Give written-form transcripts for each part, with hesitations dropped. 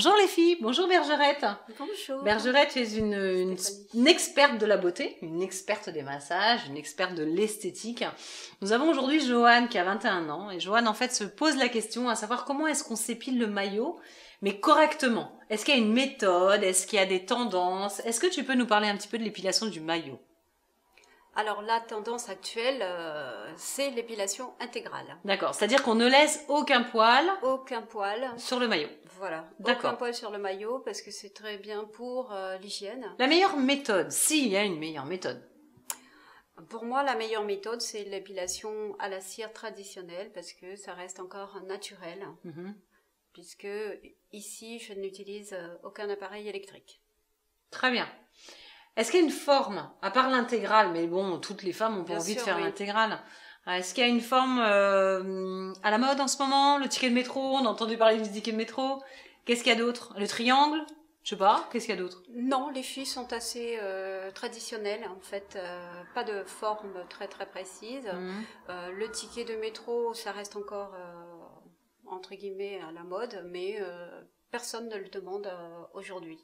Bonjour les filles, bonjour Bergerette. Bonjour. Bergerette, tu es une experte de la beauté, une experte des massages, une experte de l'esthétique. Nous avons aujourd'hui Joanne qui a 21 ans et Joanne en fait se pose la question à savoir comment est-ce qu'on s'épile le maillot, mais correctement. Est-ce qu'il y a une méthode? Est-ce qu'il y a des tendances? Est-ce que tu peux nous parler un petit peu de l'épilation du maillot? Alors la tendance actuelle, c'est l'épilation intégrale. D'accord, c'est-à-dire qu'on ne laisse aucun poil Aucun poil. sur le maillot. Voilà, D'accord. aucun poil sur le maillot parce que c'est très bien pour l'hygiène. La meilleure méthode, s'il y a une meilleure méthode. Pour moi, la meilleure méthode, c'est l'épilation à la cire traditionnelle parce que ça reste encore naturel. Puisque ici, je n'utilise aucun appareil électrique. Très bien. Est-ce qu'il y a une forme, à part l'intégrale, mais bon, toutes les femmes ont pas envie de faire l'intégrale. Est-ce qu'il y a une forme à la mode en ce moment? Le ticket de métro, on a entendu parler du ticket de métro. Qu'est-ce qu'il y a d'autre? Le triangle? Je sais pas, qu'est-ce qu'il y a d'autre? Non, les filles sont assez traditionnelles, en fait, pas de forme très très précise. Le ticket de métro, ça reste encore, entre guillemets, à la mode, mais personne ne le demande aujourd'hui.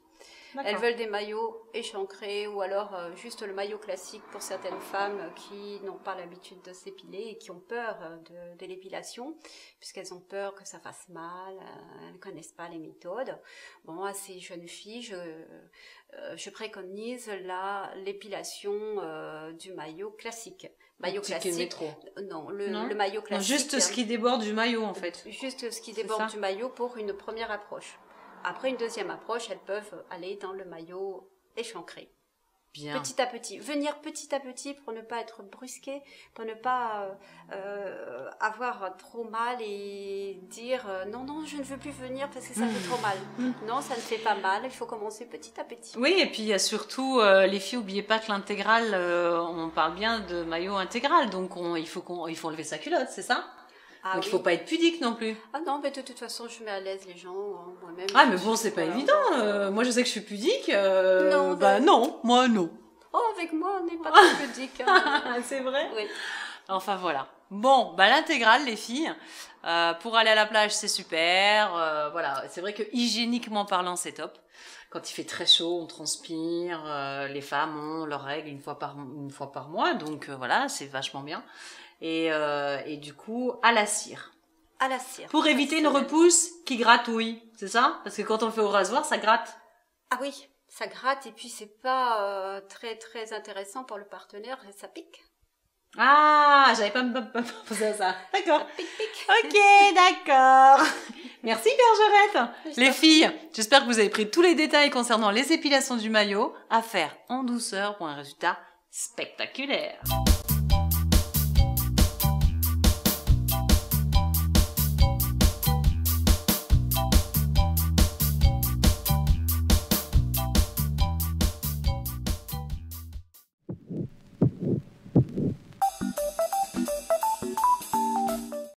Elles veulent des maillots échancrés ou alors juste le maillot classique pour certaines femmes qui n'ont pas l'habitude de s'épiler et qui ont peur de l'épilation, puisqu'elles ont peur que ça fasse mal, elles ne connaissent pas les méthodes. Bon, à ces jeunes filles, je préconise l'épilation du maillot classique. Maillot classique. Métro. Non, le maillot classique. Non, juste ce qui déborde du maillot en fait. Juste ce qui déborde du maillot pour une première approche. Après une deuxième approche, elles peuvent aller dans le maillot échancré. Bien. Petit à petit. Venir petit à petit pour ne pas être brusqué, pour ne pas avoir trop mal et dire non, je ne veux plus venir parce que ça fait trop mal. Non, ça ne fait pas mal, il faut commencer petit à petit. Oui, et puis il y a surtout, les filles, n'oubliez pas que l'intégrale, on parle bien de maillot intégral, donc il faut enlever sa culotte, c'est ça? Donc il faut pas être pudique non plus. Ah non, mais de toute façon, je mets à l'aise les gens, moi-même. Ah mais bon, c'est pas évident. Moi je sais que je suis pudique. Non, non, moi non. Oh, avec moi, on n'est pas très pudique. Hein. C'est vrai? Oui. Enfin voilà. Bon, l'intégrale, les filles, pour aller à la plage, c'est super. Voilà, c'est vrai que hygiéniquement parlant, c'est top. Quand il fait très chaud, on transpire. Les femmes ont leurs règles une fois par mois, donc voilà, c'est vachement bien. Et du coup, à la cire. À la cire. Pour éviter une repousse qui gratouille, c'est ça? Parce que quand on le fait au rasoir, ça gratte. Ah oui, ça gratte et puis c'est pas très très intéressant pour le partenaire, ça pique. Ah, j'avais pas pensé à ça. D'accord. Ça pique. Ok, d'accord. Merci Bergerette. Les filles, j'espère que vous avez pris tous les détails concernant les épilations du maillot à faire en douceur pour un résultat spectaculaire.